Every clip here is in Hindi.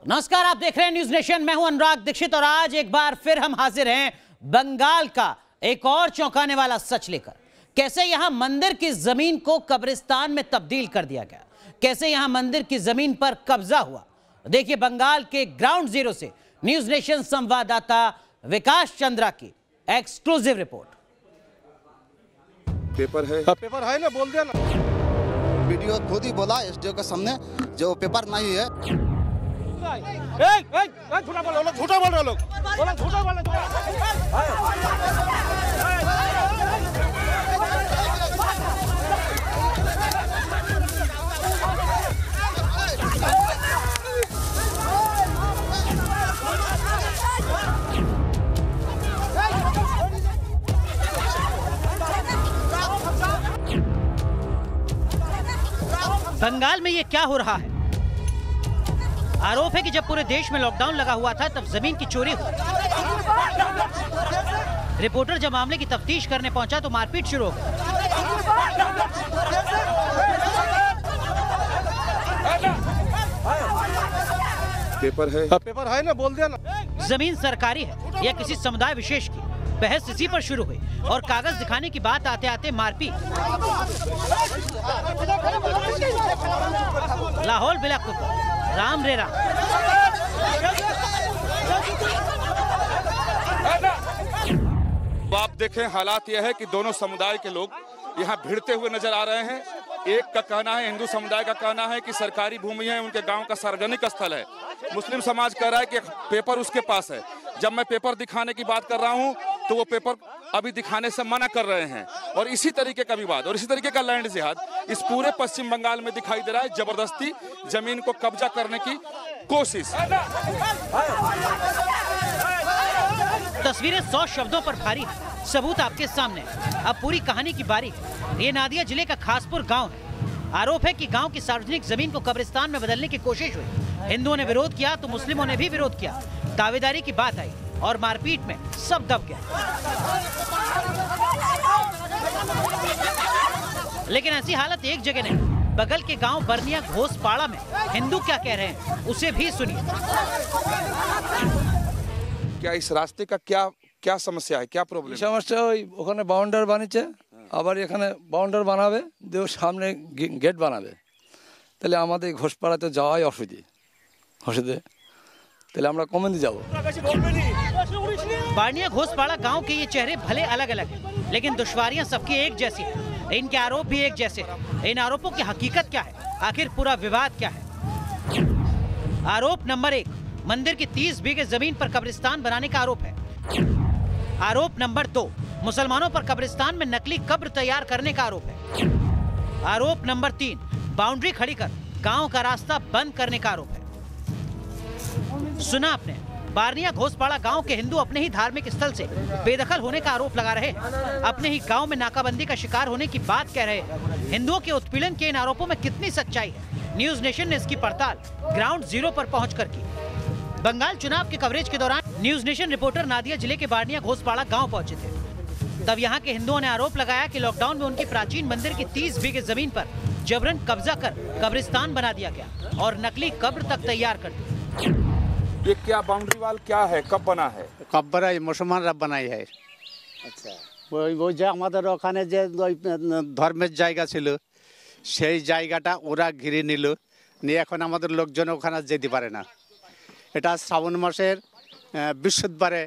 नमस्कार, आप देख रहे हैं न्यूज नेशन। मैं हूं अनुराग दीक्षित और आज एक बार फिर हम हाजिर हैं बंगाल का एक और चौंकाने वाला सच लेकर। कैसे यहां मंदिर की जमीन को कब्रिस्तान में तब्दील कर दिया गया, कैसे यहां मंदिर की जमीन पर कब्जा हुआ। देखिए बंगाल के ग्राउंड जीरो से न्यूज नेशन संवाददाता विकास चंद्रा की एक्सक्लूसिव रिपोर्ट। पेपर है ना, बोल दिया ना। वीडियो खुद ही बोला एसडीओ के सामने जो पेपर नहीं है। झूठा बोल रहे हो लोग। बंगाल में ये क्या हो रहा है? आरोप है कि जब पूरे देश में लॉकडाउन लगा हुआ था तब जमीन की चोरी हुई। रिपोर्टर जब मामले की तफ्तीश करने पहुंचा तो मारपीट शुरू हो गई। पेपर है ना, बोल दिया ना। जमीन सरकारी है या किसी समुदाय विशेष की, बहस इसी पर शुरू हुई और कागज दिखाने की बात आते आते मारपीट। लाहौल बिलाकुप राम रे राम। तो आप देखें, हालात यह है कि दोनों समुदाय के लोग यहाँ भिड़ते हुए नजर आ रहे हैं। एक का कहना है, हिंदू समुदाय का कहना है कि सरकारी भूमि है, उनके गांव का सार्वजनिक स्थल है। मुस्लिम समाज कह रहा है कि पेपर उसके पास है। जब मैं पेपर दिखाने की बात कर रहा हूं तो वो पेपर अभी दिखाने से मना कर रहे हैं। और इसी तरीके का विवाद और इसी तरीके का लैंड जिहाद इस पूरे पश्चिम बंगाल में दिखाई दे रहा है। जबरदस्ती जमीन को कब्जा करने की कोशिश। तस्वीरें 100 शब्दों पर भारी है, सबूत आपके सामने। अब पूरी कहानी की बारी है। ये नादिया जिले का खासपुर गांव है। आरोप है कि गांव की सार्वजनिक जमीन को कब्रिस्तान में बदलने की कोशिश हुई। हिंदुओं ने विरोध किया तो मुस्लिमों ने भी विरोध किया। दावेदारी की बात आई और मारपीट में सब दब गए। लेकिन ऐसी हालत एक जगह नहीं, बगल के गांव बरनिया घोसपाड़ा में हिंदू क्या कह रहे हैं उसे भी सुनिए। क्या इस रास्ते का क्या समस्या है, क्या प्रॉब्लम? समस्या ওখানে বাউন্ডার বানিয়েছে, আবার এখানে বাউন্ডার বানাবে, দিয়ে সামনে গেট বানাবে। তাহলে আমাদের ঘোষপাড়াতে যাওয়াই অসুবিধে। তাহলে আমরা কমেন্ট যাব। बारनिया घोसपाड़ा गांव के ये चेहरे भले अलग अलग हैं, लेकिन दुश्वारियां सबकी एक जैसी हैं। इनके आरोप भी एक जैसे हैं। इन आरोपों की हकीकत क्या है, आखिर पूरा विवाद क्या है? आरोप नंबर 1, मंदिर की 30 बीघे जमीन पर कब्रिस्तान बनाने का आरोप है। आरोप नंबर 2, मुसलमानों पर कब्रिस्तान में नकली कब्र तैयार करने का आरोप है। आरोप नंबर 3, बाउंड्री खड़ी कर गांव का रास्ता बंद करने का आरोप है। सुना आपने, बारनिया घोसपाड़ा गांव के हिंदू अपने ही धार्मिक स्थल से बेदखल होने का आरोप लगा रहे हैं। अपने ही गांव में नाकाबंदी का शिकार होने की बात कह रहे हैं। हिंदुओं के उत्पीड़न के इन आरोपों में कितनी सच्चाई है, न्यूज नेशन ने इसकी पड़ताल ग्राउंड जीरो पर पहुंचकर की। बंगाल चुनाव के कवरेज के दौरान न्यूज नेशन रिपोर्टर नादिया जिले के बारनिया घोसपाड़ा गांव पहुंचे थे। तब यहाँ के हिंदुओं ने आरोप लगाया कि लॉकडाउन में उनकी प्राचीन मंदिर की 30 बीघे जमीन पर जबरन कब्जा कर कब्रिस्तान बना दिया गया और नकली कब्र तक तैयार कर दी। ये क्या बाउंड्री वाल क्या है, कब बना है? कब बनाई? मुसलमानरा बनाई है। अच्छा, ওই যে আমাদের ওখানে যে ধর্মের জায়গা ছিল সেই জায়গাটা ওরা ঘিরে নিল, নিয়ে এখন আমাদের লোকজন ওখানে যেতে পারে না। এটা শ্রাবণ মাসের বৃহস্পতিবারে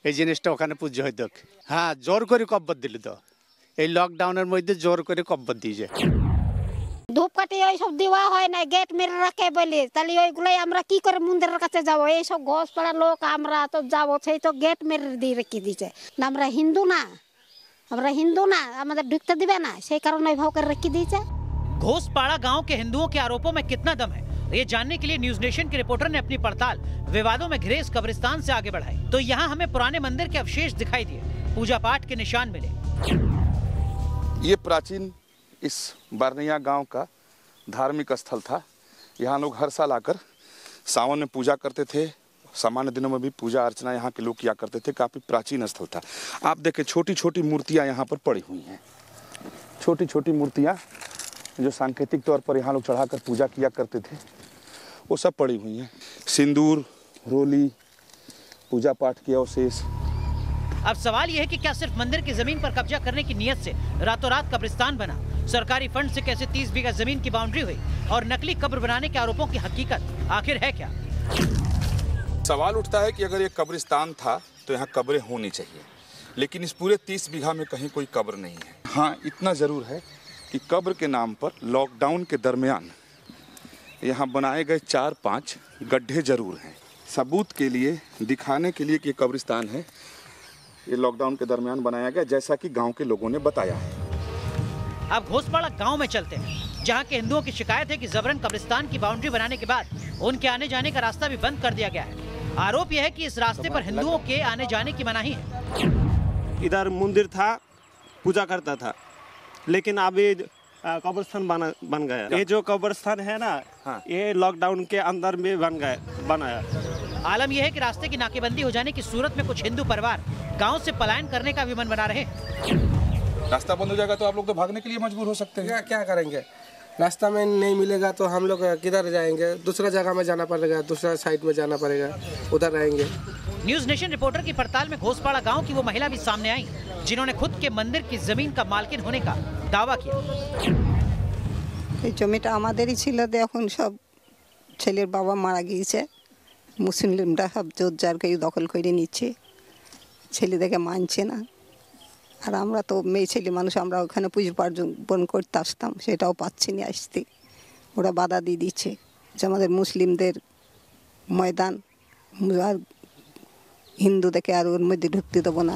এই জিনিসটা ওখানে পুজো হইতো। হ্যাঁ, জোর করে কব্বর দিল। তো এই লকডাউনের মধ্যে জোর করে কব্বর দিয়েছে। ধূপকাঠি এইসব দেওয়া হয় না, গেট মেরে রাখে বলে। তাহলে ওইগুলোই আমরা কি করে মন্দিরের কাছে যাবো? এইসব ঘোষপাড়ার লোক আমরা তো যাবো, সেই তো গেট মেরে দিয়ে রেখে দিয়েছে। না আমরা হিন্দু না, আমাদের ঢুকতে দিবে না, সেই কারণে ওইভাবে করে রেখে দিয়েছে। घोसपाड़ा गांव के हिंदुओं के आरोपों में कितना दम है, ये जानने के लिए न्यूज नेशन के रिपोर्टर ने अपनी पड़ताल विवादों में घिरे इस कब्रिस्तान से आगे बढ़ाई। तो यहाँ हमें पुराने मंदिर के अवशेष दिखाई दिए, पूजा पाठ के निशान मिले। ये प्राचीन इस बरनिया गांव का धार्मिक स्थल था। यहाँ लोग हर साल आकर सावन में पूजा करते थे। सामान्य दिनों में भी पूजा अर्चना यहाँ के लोग किया करते थे। काफी प्राचीन स्थल था। आप देखें, छोटी छोटी मूर्तियाँ यहाँ पर पड़ी हुई हैं। छोटी छोटी मूर्तियाँ जो सांकेतिक तौर पर यहाँ लोग चढ़ाकर पूजा किया करते थे, वो सब पड़ी हुई हैं। सिंदूर, रोली, पूजा पाठ के अवशेष। अब सवाल यह है कि क्या सिर्फ मंदिर की जमीन पर कब्जा करने की नीयत से रातों रात कब्रिस्तान बना? सरकारी फंड से कैसे 30 बीघा जमीन की बाउंड्री हुई? और नकली कब्र बनाने के आरोपों की हकीकत आखिर है क्या? सवाल उठता है कि अगर ये कब्रिस्तान था तो यहाँ कब्रें होनी चाहिए, लेकिन इस पूरे 30 बीघा में कहीं कोई कब्र नहीं है। हाँ, इतना ज़रूर है कि कब्र के नाम पर लॉकडाउन के दरमियान यहाँ बनाए गए 4-5 गड्ढे जरूर हैं। सबूत के लिए, दिखाने के लिए कि ये कब्रिस्तान है, ये लॉकडाउन के दरमियान बनाया गया, जैसा कि गांव के लोगों ने बताया है। अब घोसपाड़ा गांव में चलते हैं, जहां के हिंदुओं की शिकायत है कि जबरन कब्रिस्तान की बाउंड्री बनाने के बाद उनके आने जाने का रास्ता भी बंद कर दिया गया है। आरोप यह है कि इस रास्ते पर हिंदुओं के आने जाने की मनाही है। इधर मंदिर था, पूजा करता था, लेकिन अभी कब्रिस्तान बन गया। ये जो कब्रिस्तान है ना, ये लॉकडाउन के अंदर में बनाया। आलम यह है कि रास्ते की नाकेबंदी हो जाने की सूरत में कुछ हिंदू परिवार गांव से पलायन करने का भी मन बना रहे हैं। रास्ता बंद हो जाएगा तो आप लोग तो भागने के लिए मजबूर हो सकते हैं। क्या करेंगे? रास्ता में नहीं मिलेगा तो हम लोग किधर जाएंगे? दूसरा जगह में जाना पड़ेगा, दूसरा साइड में जाना पड़ेगा, उधर रहेंगे। न्यूज नेशन रिपोर्टर की पड़ताल में घोसपाड़ा गांव की वो महिला भी सामने आई, जिन्होंने खुद के मंदिर की जमीन का मालकिन होने का दावा किया। এই জমিটা আমাদেরই ছিল, এখন সব ছেলের বাবা মারা গিয়েছে, মুসলিমরা সব জোর জার করে দখল করে নিচ্ছে, ছেলেদেরকে মানছে না। আর আমরা তো মেয়ে ছেলে মানুষ, আমরা ওখানে পুজো পার্বণ করতে আসতাম, সেটাও পাচ্ছি না আসতে। ওরা বাধা দিয়ে দিচ্ছে যে আমাদের মুসলিমদের ময়দান, আর হিন্দুদেরকে আর ওর মধ্যে ঢুকতে দেবো না।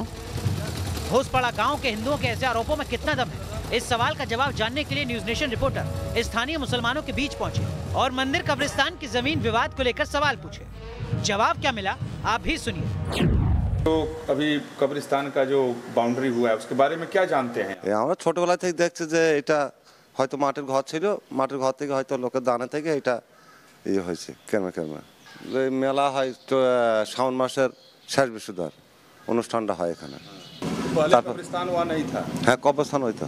घोसपाड़ा गांव के हिंदुओं के ऐसे आरोपों में कितना दम है? इस सवाल का जवाब जानने के लिए न्यूज नेशन रिपोर्टर स्थानीय मुसलमानों के बीच पहुंचे और मंदिर कब्रिस्तान की जमीन विवाद को लेकर सवाल पूछे। जवाब क्या मिला आप भी सुनिए। तो अभी कब्रिस्तान का जो बाउंड्री हुआ है उसके बारे में क्या जानते हैं? আমরা ছোটবেলা থেকে দেখছি যে এটা হয়তো মাটির ঘর ছিল, মাটির ঘর থেকে হয়তো লোকের দানা থেকে এটা ইয়ে হয়েছে। কেন মেলা হয় শ্রাবণ মাসের শেষ বৃহস্পতিবার অনুষ্ঠানটা হয় এখানে। पहले कब्रिस्तान वहाँ नहीं था? हाँ, कब्रिस्तान वही था।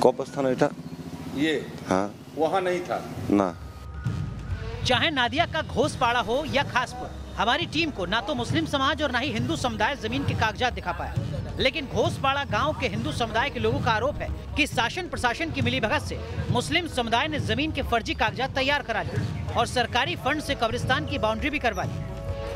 कब्रिस्तान वही था। ये हाँ, वहाँ नहीं था ना। चाहे नादिया का घोसपाड़ा हो या खासपुर, हमारी टीम को ना तो मुस्लिम समाज और ना ही हिंदू समुदाय जमीन के कागजात दिखा पाया, लेकिन घोसपाड़ा गांव के हिंदू समुदाय के लोगों का आरोप है कि शासन प्रशासन की मिलीभगत से मुस्लिम समुदाय ने जमीन के फर्जी कागजात तैयार करा लिए और सरकारी फंड से कब्रिस्तान की बाउंड्री भी करवा ली।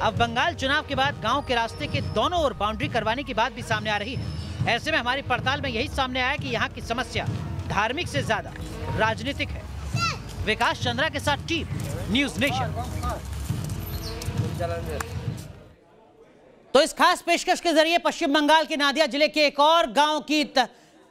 अब बंगाल चुनाव के बाद गांव के रास्ते के दोनों ओर बाउंड्री करवाने की बात भी सामने आ रही है। ऐसे में हमारी पड़ताल में यही सामने आया कि यहाँ की समस्या धार्मिक से ज्यादा राजनीतिक है। विकास चंद्रा के साथ टीम न्यूज नेशन। तो इस खास पेशकश के जरिए पश्चिम बंगाल के नादिया जिले के एक और गांव की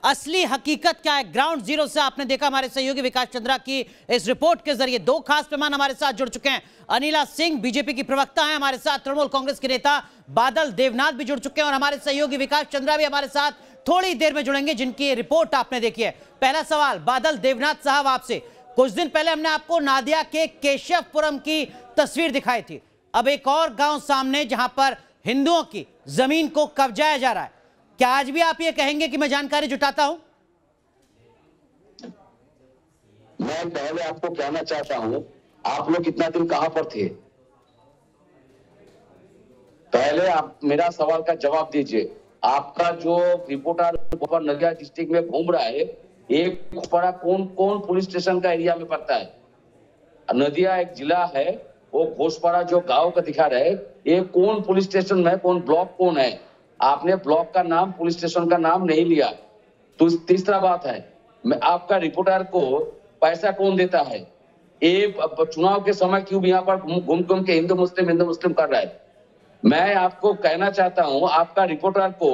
असली हकीकत क्या है, ग्राउंड जीरो से आपने देखा हमारे सहयोगी विकास चंद्रा की इस रिपोर्ट के जरिए। दो खास मेहमान हमारे साथ जुड़ चुके हैं। अनिला सिंह बीजेपी की प्रवक्ता हैं, हमारे साथ तृणमूल कांग्रेस के नेता बादल देवनाथ भी जुड़ चुके हैं और हमारे सहयोगी विकास चंद्रा भी हमारे साथ थोड़ी देर में जुड़ेंगे, जिनकी रिपोर्ट आपने देखी है। पहला सवाल बादल देवनाथ साहब आपसे, कुछ दिन पहले हमने आपको नादिया के केशवपुरम की तस्वीर दिखाई थी, अब एक और गांव सामने जहां पर हिंदुओं की जमीन को कब्जाया जा रहा है। क्या आज भी आप ये कहेंगे कि मैं जानकारी जुटाता हूं? मैं पहले आपको कहना चाहता हूं, आप लोग कितना दिन कहां पर थे? पहले आप मेरा सवाल का जवाब दीजिए। आपका जो रिपोर्टर नदिया डिस्ट्रिक्ट में घूम रहा है, एक घोसपाड़ा कौन पुलिस स्टेशन का एरिया में पड़ता है? नदिया एक जिला है, वो घोसपाड़ा जो गांव का दिखा रहा है, ये कौन पुलिस स्टेशन में, कौन ब्लॉक कौन है? आपने ब्लॉक का नाम, पुलिस स्टेशन का नाम नहीं लिया। तो तीसरा बात है, मैं आपका रिपोर्टर को पैसा कौन देता है? ये चुनाव के समय क्यों यहाँ पर घूम के हिंदू मुस्लिम कर रहा है? मैं आपको कहना चाहता हूँ, आपका रिपोर्टर को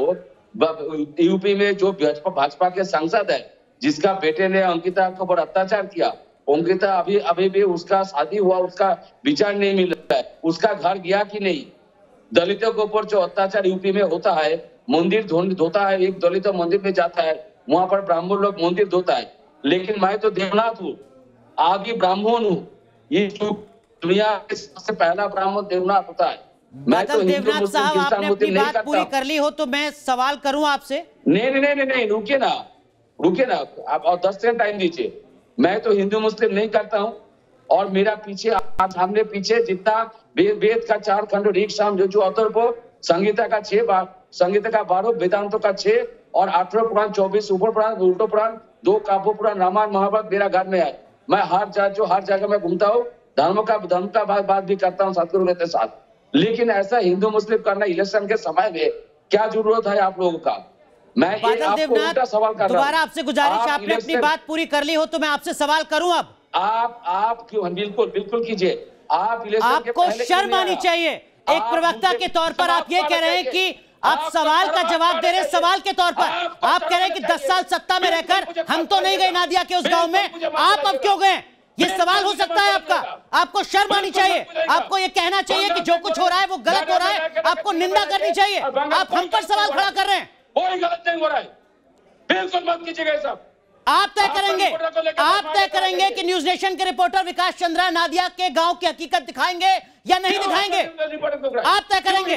यूपी में जो भाजपा के सांसद है, जिसका बेटे ने अंकिता के ऊपर अत्याचार किया, अंकिता अभी भी उसका शादी हुआ, उसका विचार नहीं मिल रहा है, उसका घर गया कि नहीं? दलितों के ऊपर जो अत्याचार यूपी में होता है, मंदिर धोता है, एक दलित मंदिर में जाता है, वहां पर ब्राह्मण लोग मंदिर धोता है, लेकिन मैं तो देवनाथ हूँ, आगे ब्राह्मण हूँ, ये दुनिया के सबसे पहला ब्राह्मण देवनाथ होता है। मैं तो देवनाथ साहब, आपने अपनी बात पूरी कर ली हो तो मैं सवाल करूं आपसे? नहीं, रुकिए ना, आप और 10 सेकंड टाइम दीजिए। मैं तो हिंदू मुस्लिम नहीं करता हूँ और मेरा पीछे सामने पीछे जितना वेद का 4 खंड ऋग साम जो अथर्व संगीता का 6 संगीता का 12 वेदांतों का 6 और 18 पुराण 24 ऊपर पुराण उल्टो पुराण 2 काव्य पुराण रामायण महाभारत मेरा घर में है। मैं हर जगह में घूमता हूँ, धर्म का बात भी करता हूँ सतगुरु के साथ। लेकिन ऐसा हिंदू मुस्लिम करना इलेक्शन के समय में क्या जरूरत है आप लोगों का? मैं आपको उल्टा सवाल कर रहा हूं। दोबारा आपसे गुजारिश, आपने अपनी बात पूरी कर ली हो तो मैं आपसे सवाल करूं अब। आप क्यों? बिल्कुल कीजिए। आपको शर्म आनी चाहिए। एक प्रवक्ता के तौर पर आप ये कह रहे हैं कि आप सवाल का जवाब दे रहे हैं। सवाल के तौर पर आप कह रहे हैं कि 10 साल सत्ता में रहकर हम तो नहीं गए नादिया के उस गांव में, आप अब क्यों गए? ये सवाल हो सकता है आपका। आपको शर्म आनी चाहिए। आपको ये कहना चाहिए कि जो कुछ हो रहा है वो गलत हो रहा है। आपको निंदा करनी चाहिए। आप हम पर सवाल खड़ा कर रहे हैं। कोई गलत नहीं हो रहा है, बिल्कुल मत कीजिएगा सब। आप तय करेंगे कि न्यूज नेशन के रिपोर्टर विकास चंद्रा नादिया के गांव की हकीकत दिखाएंगे या नहीं दिखाएंगे? आप तय करेंगे।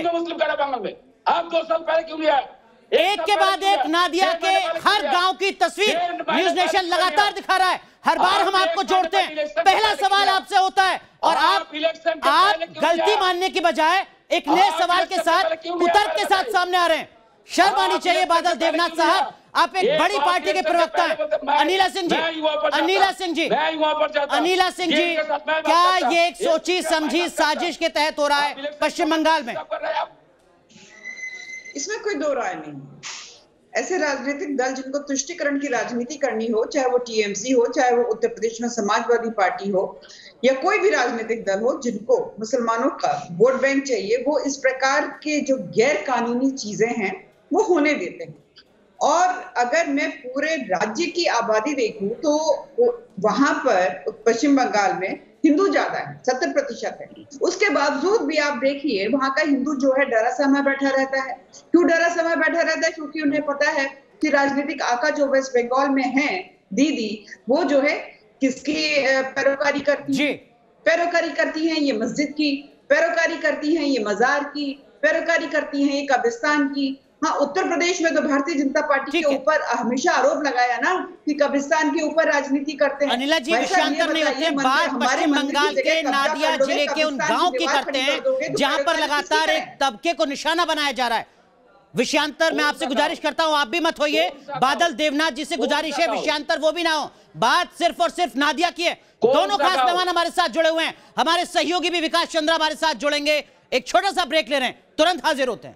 आप 2 साल पहले क्यों नहीं आए? एक के बाद एक नादिया के हर गांव की तस्वीर न्यूज नेशन लगातार दिखा रहा है। हर बार हम आपको जोड़ते हैं। पहला सवाल आपसे होता है और आप गलती मानने की बजाय एक नए सवाल के साथ उतर के साथ सामने आ रहे हैं। शर्म आनी चाहिए बादल देवनाथ साहब। आप एक बड़ी पार्टी के प्रवक्ता हैं। अनिला सिंह जी, क्या ये एक सोची समझी साजिश के तहत हो रहा है पश्चिम बंगाल में? इसमें कोई दो राय नहीं। ऐसे राजनीतिक दल जिनको तुष्टिकरण की राजनीति करनी हो, चाहे वो टीएमसी हो, चाहे वो उत्तर प्रदेश में समाजवादी पार्टी हो या कोई भी राजनीतिक दल हो, जिनको मुसलमानों का वोट बैंक चाहिए, वो इस प्रकार के जो गैर कानूनी चीजें हैं वो होने देते हैं। और अगर मैं पूरे राज्य की आबादी देखूं तो वहां पर पश्चिम बंगाल में हिंदू ज्यादा है, 70% है। उसके बावजूद भी आप देखिए वहां का हिंदू जो है डरा सहमा बैठा रहता है। क्यों डरा सहमा बैठा रहता है? क्योंकि उन्हें पता है कि राजनीतिक आका जो वेस्ट बंगाल में है दीदी, वो जो है किसकी पैरोकारी करती है? पैरोकारी करती है ये मस्जिद की, पैरोकारी करती है ये मजार की, पैरोकारी करती है ये कब्रिस्तान की। हाँ, उत्तर प्रदेश में तो भारतीय जनता पार्टी के ऊपर हमेशा आरोप लगाया ना कि कब्रिस्तान के ऊपर राजनीति करते हैं। अनिला जी, विषयांतर नहीं होते हैं। बात पश्चिम बंगाल के नादिया जिले के उन गांव की करते हैं जहां पर लगातार एक तबके को निशाना बनाया जा रहा है। विषयांतर मैं आपसे गुजारिश करता हूं, आप भी मत होइए। बादल देवनाथ जी से गुजारिश है विषयांतर वो भी ना हो। बात सिर्फ और सिर्फ नादिया की है। दोनों खास मेहमान हमारे साथ जुड़े हुए हैं। हमारे सहयोगी भी विकास चंद्रा हमारे साथ जुड़ेंगे। एक छोटा सा ब्रेक ले रहे हैं, तुरंत हाजिर होते हैं।